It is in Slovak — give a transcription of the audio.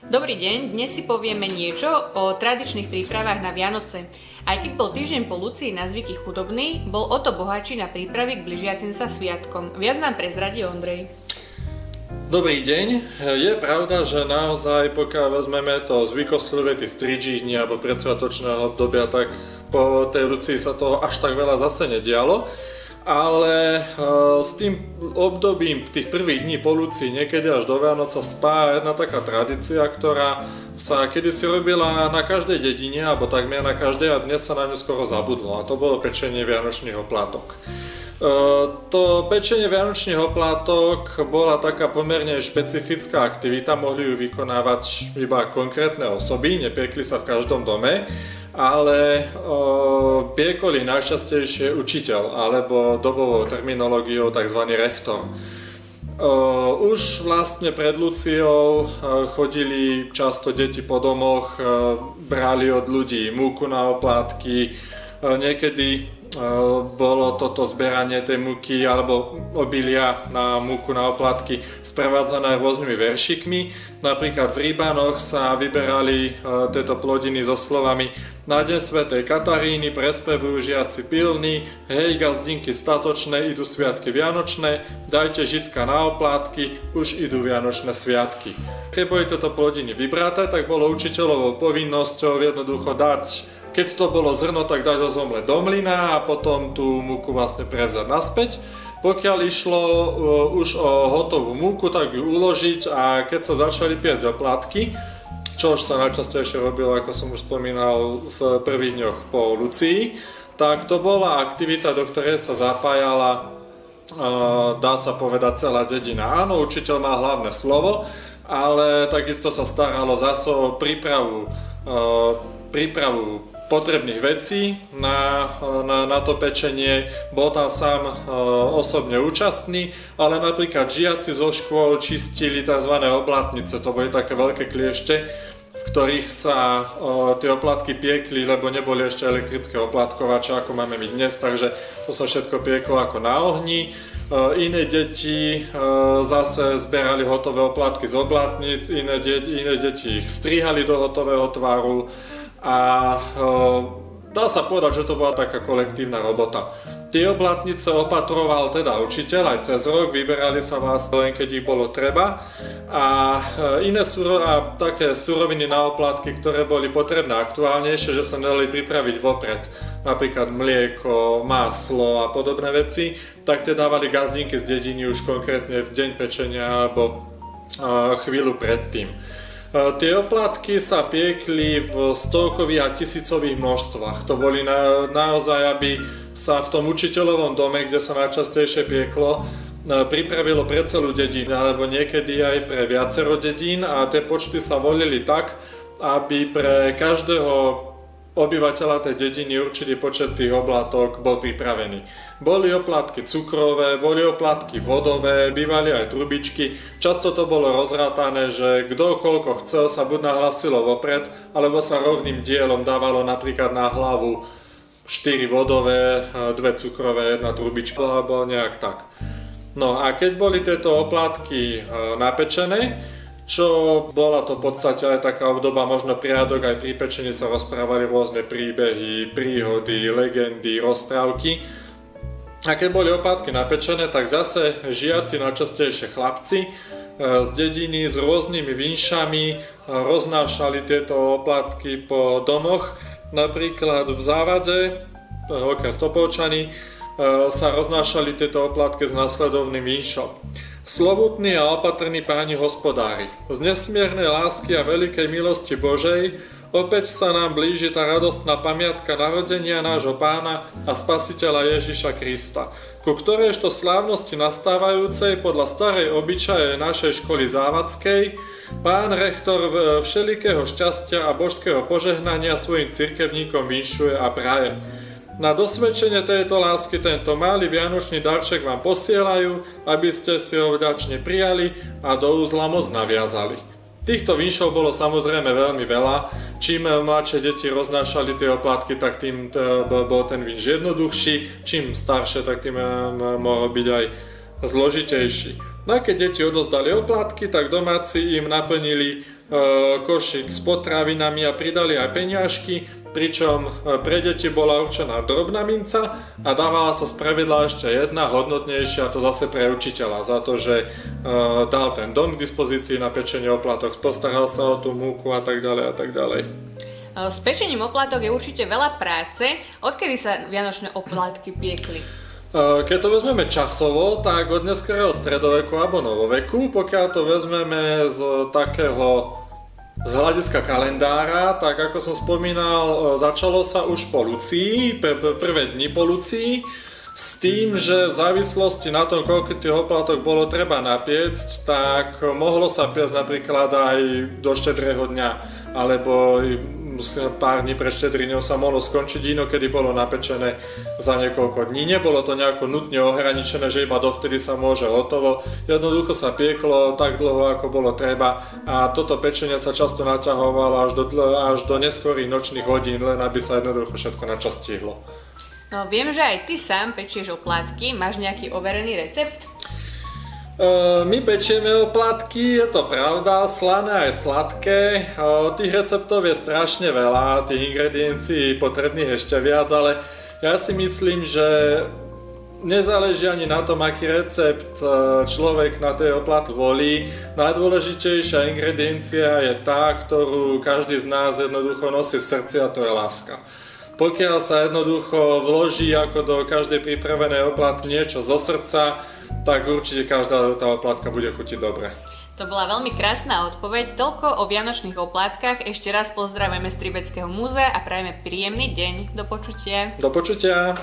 Dobrý deň, dnes si povieme niečo o tradičných prípravách na Vianoce. Aj keď bol týždeň po Lucii na zvyky chudobný, bol o to bohatší na prípravy k blížiacim sa sviatkom. Viac nám prezradí Ondrej. Dobrý deň. Je pravda, že naozaj pokiaľ vezmeme to zvykoslivé, tie strižídni alebo predsviatočného obdobia, tak po tej Lucii sa toho až tak veľa zase nedialo. Ale s tým obdobím tých prvých dní po Lucii, niekedy až do Vianoca spája jedna taká tradícia, ktorá sa kedysi robila na každej dedine, alebo takmer na každej, a dnes sa na ňu skoro zabudlo, a to bolo pečenie vianočných oplátok. To pečenie vianočných oplátok bola taká pomerne špecifická aktivita, mohli ju vykonávať iba konkrétne osoby, nepiekli sa v každom dome, ale piekol ich najčastejšie učiteľ, alebo dobovou terminológiou tzv. Rektor. Už vlastne pred Luciou chodili často deti po domoch, brali od ľudí múku na oplátky, niekedy bolo toto zberanie tej múky alebo obilia na múku na oplátky sprevádzané rôznymi veršikmi. Napríklad v Rybanoch sa vyberali tieto plodiny so slovami: Na deň svätej Kataríny prespevujú žiaci pilní, hej gazdinky statočné, idú sviatky vianočné, dajte žitka na oplátky, už idú vianočné sviatky. Keď boli tieto plodiny vybraté, tak bolo učiteľovou povinnosťou jednoducho dať, keď to bolo zrno, tak dať ho zomle do mlyna a potom tú múku vlastne prevzať naspäť. Pokiaľ išlo už o hotovú múku, tak ju uložiť, a keď sa začali piecť oplátky, čo už sa najčastejšie robilo, ako som už spomínal, v prvých dňoch po Lucii, tak to bola aktivita, do ktorej sa zapájala, dá sa povedať, celá dedina. Áno, učiteľ má hlavné slovo, ale takisto sa staralo zase o prípravu potrebných vecí na to pečenie. Bol tam sám osobne účastný, ale napríklad žiaci zo škôl čistili tzv. Oblátnice. To boli také veľké kliešte, v ktorých sa tie oplátky piekli, lebo neboli ešte elektrické oplátkovače, ako máme my dnes, takže to sa všetko pieklo ako na ohni. Iné deti zase zberali hotové oplátky z oblátnic, iné deti ich strihali do hotového tvaru. A dá sa povedať, že to bola taká kolektívna robota. Tie oblátnice opatroval teda učiteľ aj cez rok, vyberali sa vlastne len keď ich bolo treba. A také suroviny na oplátky, ktoré boli potrebné aktuálnejšie, že sa nedali pripraviť vopred, napríklad mlieko, maslo a podobné veci, tak tie dávali gazdinky z dediny už konkrétne v deň pečenia alebo chvíľu predtým. Tie oplátky sa piekli v stovkových a tisícových množstvách. To boli naozaj, aby sa v tom učiteľovom dome, kde sa najčastejšie pieklo, pripravilo pre celú dedinu, alebo niekedy aj pre viacero dedín, a tie počty sa volili tak, aby pre každého obyvateľa tej dediny určitý počet tých oplátok bol pripravený. Boli oplátky cukrové, boli oplátky vodové, bývali aj trubičky. Často to bolo rozrátané, že kto koľko chcel, sa buď nahlasilo vopred, alebo sa rovným dielom dávalo napríklad na hlavu 4 vodové, 2 cukrové, 1 trubička, alebo nejak tak. No a keď boli tieto oplátky napečené, čo bola to v podstate aj taká obdoba, možno priadok, aj pri pečení sa rozprávali rôzne príbehy, príhody, legendy, rozprávky. A keď boli oplátky napečené, tak zase žiaci, najčastejšie chlapci z dediny s rôznymi vinšami roznášali tieto oplátky po domoch. Napríklad v Závade, okres Topolčany, sa roznášali tieto oplátky s nasledovným vinšom. Slovutní a opatrní páni hospodári, z nesmiernej lásky a veľkej milosti Božej opäť sa nám blíži tá radostná pamiatka narodenia nášho Pána a Spasiteľa Ježiša Krista, ku ktorejto slávnosti nastávajúcej podľa starej obyčaje našej školy závadskej pán rektor všelikého šťastia a božského požehnania svojim cirkevníkom vinšuje a praje. Na dosvedčenie tejto lásky tento malý vianočný darček vám posielajú, aby ste si ho vďačne prijali a do úzla moc naviazali. Týchto vinšov bolo samozrejme veľmi veľa. Čím mladšie deti roznášali tie oplátky, tak tým bol ten vinš jednoduchší. Čím staršie, tak tým mohol byť aj zložitejší. No a keď deti odozdali oplátky, tak domáci im naplnili košík s potravinami a pridali aj peňažky, pričom pre deti bola určená drobná minca a dávala sa spravidla ešte jedna hodnotnejšia, to zase pre učiteľa, za to, že dal ten dom k dispozícii na pečenie oplatok, postaral sa o tú múku a tak ďalej a tak ďalej. S pečením oplátok je určite veľa práce. Odkedy sa vianočné oplátky piekli? Keď to vezmeme časovo, tak od neskorého stredoveku alebo novoveku, pokiaľ to vezmeme z hľadiska kalendára, tak ako som spomínal, začalo sa už po Lucii, prvé dni po Lucii, s tým, že v závislosti na tom, koľko tých oplátok bolo treba napiecť, tak mohlo sa piecť napríklad aj do štedrého dňa, alebo pár dní pred štedrinou sa mohlo skončiť, inokedy bolo napečené za niekoľko dní. Nebolo to nejako nutne ohraničené, že iba dovtedy sa môže hotovo. Jednoducho sa pieklo tak dlho, ako bolo treba a toto pečenie sa často naťahovalo až do neskorých nočných hodín, len aby sa jednoducho všetko na čas stihlo. No, viem, že aj ty sám pečieš oplátky. Máš nejaký overený recept? My pečieme oplatky, je to pravda, slané aj sladké. Tých receptov je strašne veľa, tých ingrediencií potrebných ešte viac, ale ja si myslím, že nezáleží ani na tom, aký recept človek na tej oplatky volí. Najdôležitejšia ingrediencia je tá, ktorú každý z nás jednoducho nosí v srdci, a to je láska. Pokiaľ sa jednoducho vloží ako do každej pripravenej oplatky niečo zo srdca, tak určite každá tá oplatka bude chutiť dobre. To bola veľmi krásna odpoveď. Toľko o vianočných oplátkach. Ešte raz pozdravujeme z Tribeckého múzea a prajeme príjemný deň. Do počutia. Do počutia.